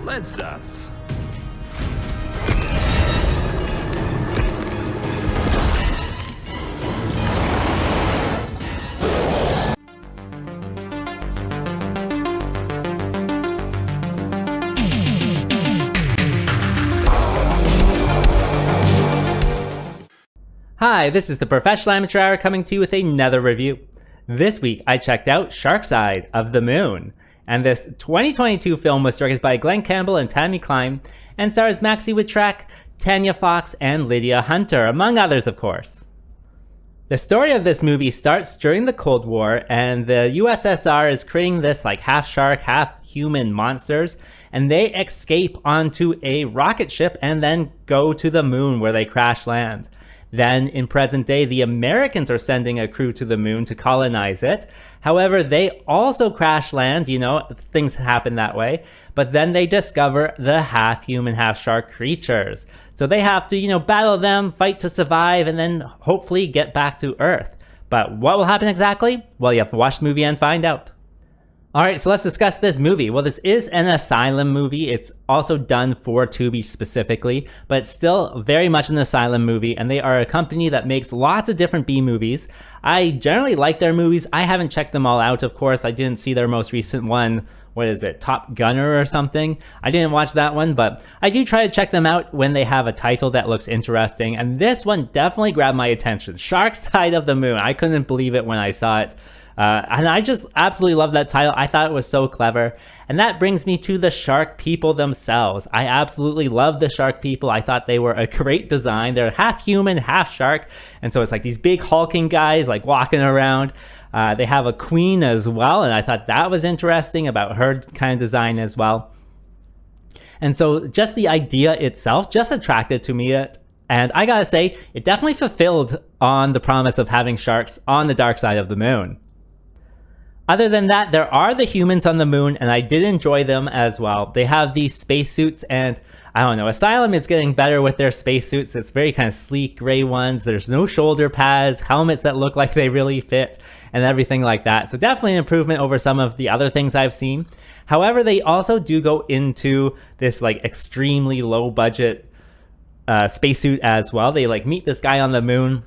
Let's dance. Hi, this is the Professional Amateur Hour coming to you with another review. This week, I checked out Shark Side of the Moon. And this 2022 film was directed by Glenn Campbell and Tammy Klein, and stars Maxi Witrak, Tanya Fox, and Lydia Hunter, among others, of course. The story of this movie starts during the Cold War, and the USSR is creating this like half shark, half human monsters, and they escape onto a rocket ship and then go to the moon where they crash land. Then, in present day, the Americans are sending a crew to the moon to colonize it. However, they also crash land, things happen that way. But then they discover the half-human, half-shark creatures. So they have to, battle them, fight to survive, and then hopefully get back to Earth. But what will happen exactly? Well, you have to watch the movie and find out. Alright, so let's discuss this movie. Well, this is an asylum movie. It's also done for Tubi specifically, but it's still very much an asylum movie, and they are a company that makes lots of different B-movies. I generally like their movies. I haven't checked them all out, of course. I didn't see their most recent one. What is it? Top Gunner or something? I didn't watch that one, but I do try to check them out when they have a title that looks interesting, and this one definitely grabbed my attention. Shark Side of the Moon. I couldn't believe it when I saw it. And I just absolutely love that title. I thought it was so clever. And that brings me to the shark people themselves. I absolutely love the shark people. I thought they were a great design. They're half human, half shark. And so it's like these big hulking guys like walking around. They have a queen as well. And I thought that was interesting about her kind of design as well. And so just the idea itself just attracted to me. And I gotta say, it definitely fulfilled on the promise of having sharks on the dark side of the moon. Other than that, there are the humans on the moon, and I did enjoy them as well. They have these spacesuits, and I don't know, Asylum is getting better with their spacesuits. It's very kind of sleek gray ones. There's no shoulder pads, helmets that look like they really fit, and everything like that. So definitely an improvement over some of the other things I've seen. However, they also do go into this like extremely low budget spacesuit as well. They like meet this guy on the moon,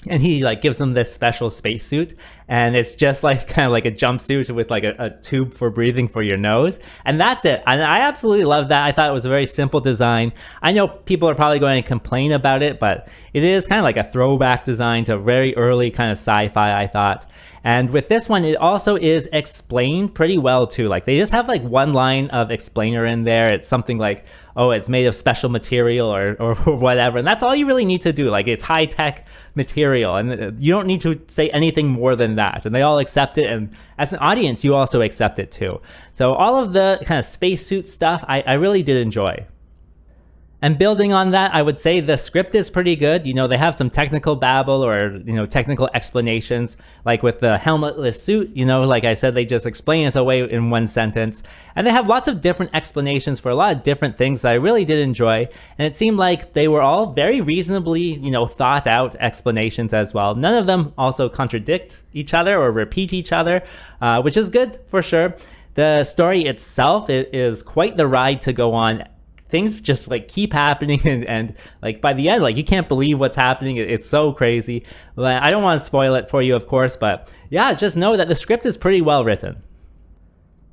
and he like gives them this special spacesuit, and it's just like kind of like a jumpsuit with like a tube for breathing for your nose, and that's it. And I absolutely love that. I thought it was a very simple design. I know people are probably going to complain about it, but it is kind of like a throwback design to very early kind of sci-fi, I thought. And with this one, it also is explained pretty well too. Like they just have like one line of explainer in there. It's something like, oh, it's made of special material or whatever. And that's all you really need to do. Like it's high tech material, and you don't need to say anything more than that. And they all accept it. And as an audience, you also accept it too. So all of the kind of spacesuit stuff, I really did enjoy. And building on that, I would say the script is pretty good. They have some technical babble or, technical explanations, like with the helmetless suit, like I said, they just explain it away in one sentence. And they have lots of different explanations for a lot of different things that I really did enjoy. And it seemed like they were all very reasonably, thought out explanations as well. None of them also contradict each other or repeat each other, which is good for sure. The story itself is quite the ride to go on. Things just like keep happening, and like by the end, like you can't believe what's happening. It's so crazy. I don't want to spoil it for you, of course, but yeah, just know that the script is pretty well written.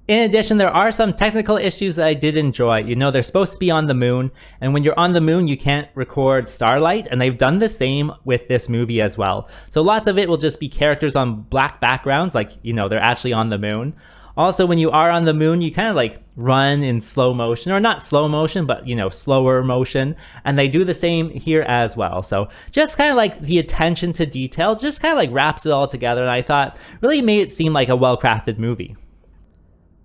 In addition, there are some technical issues that I did enjoy. They're supposed to be on the moon, and when you're on the moon, you can't record starlight, and they've done the same with this movie as well. So lots of it will just be characters on black backgrounds, like, they're actually on the moon. Also, when you are on the moon, you kind of like run in slow motion, or not slow motion, but slower motion. And they do the same here as well. So just kind of like the attention to detail just kind of like wraps it all together. And I thought really made it seem like a well-crafted movie.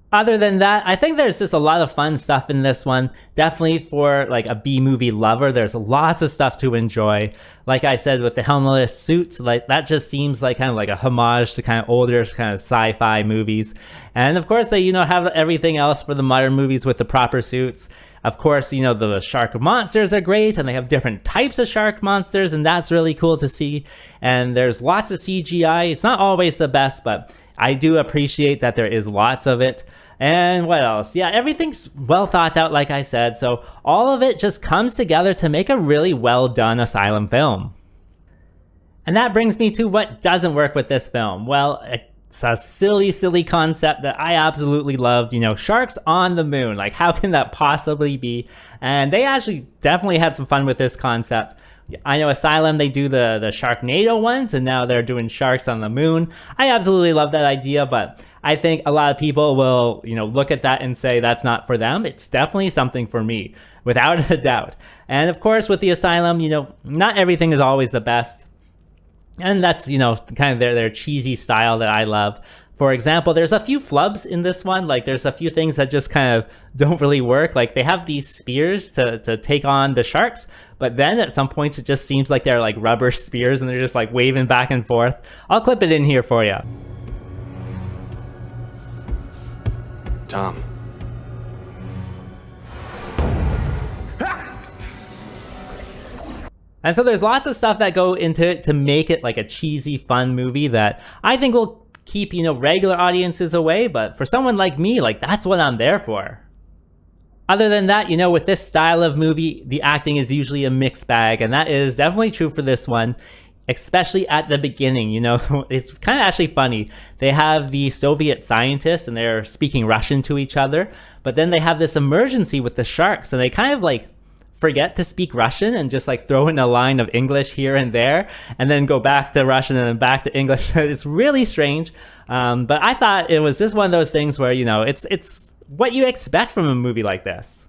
Other than that, I think there's just a lot of fun stuff in this one. Definitely for like a B-movie lover, there's lots of stuff to enjoy. Like I said, with the helmetless suits, like that just seems like kind of like a homage to kind of older kind of sci-fi movies. And of course, they have everything else for the modern movies with the proper suits. Of course, the shark monsters are great, and they have different types of shark monsters, and that's really cool to see. And there's lots of CGI. It's not always the best, but I do appreciate that there is lots of it. And what else? Yeah, everything's well thought out, like I said, so all of it just comes together to make a really well done Asylum film. And that brings me to what doesn't work with this film. Well, it's a silly concept that I absolutely loved. You know, sharks on the moon. Like, how can that possibly be? And they actually definitely had some fun with this concept. I know Asylum, they do the Sharknado ones, and now they're doing sharks on the moon. I absolutely love that idea, but I think a lot of people will, you know, look at that and say that's not for them. It's definitely something for me, without a doubt. And of course, with the Asylum, you know, not everything is always the best. And that's, you know, kind of their cheesy style that I love. For example, there's a few flubs in this one. Like, there's a few things that just kind of don't really work. Like, they have these spears to take on the sharks, but then at some points it just seems like they're like rubber spears and they're just like waving back and forth. I'll clip it in here for you. Tom. And so there's lots of stuff that go into it to make it like a cheesy, fun movie that I think will keep, you know, regular audiences away. But for someone like me, like, that's what I'm there for. Other than that, you know, with this style of movie, the acting is usually a mixed bag. And that is definitely true for this one, especially at the beginning. You know, it's kind of actually funny. They have the Soviet scientists and they're speaking Russian to each other. But then they have this emergency with the sharks and they kind of like forget to speak Russian and just like throw in a line of English here and there and then go back to Russian and then back to English. It's really strange. But I thought it was just one of those things where, you know, it's what you expect from a movie like this.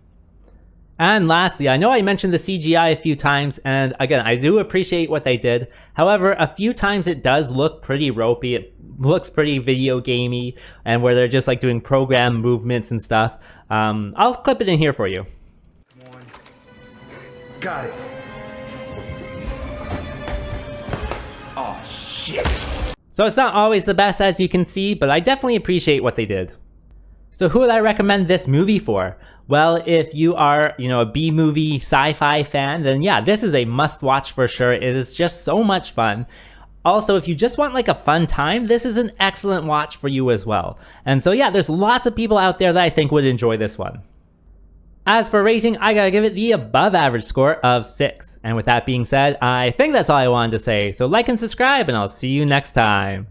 And lastly, I know I mentioned the CGI a few times, and again, I do appreciate what they did. However, a few times it does look pretty ropey. It looks pretty video gamey, and where they're just like doing program movements and stuff. I'll clip it in here for you. Got it. Oh, shit. So it's not always the best, as you can see, but I definitely appreciate what they did. So who would I recommend this movie for? Well, if you are, you know, a B-movie sci-fi fan, then yeah, this is a must-watch for sure. It is just so much fun. Also, if you just want like a fun time, this is an excellent watch for you as well. And so yeah, there's lots of people out there that I think would enjoy this one. As for rating, I gotta give it the above average score of 6. And with that being said, I think that's all I wanted to say. So like and subscribe, and I'll see you next time.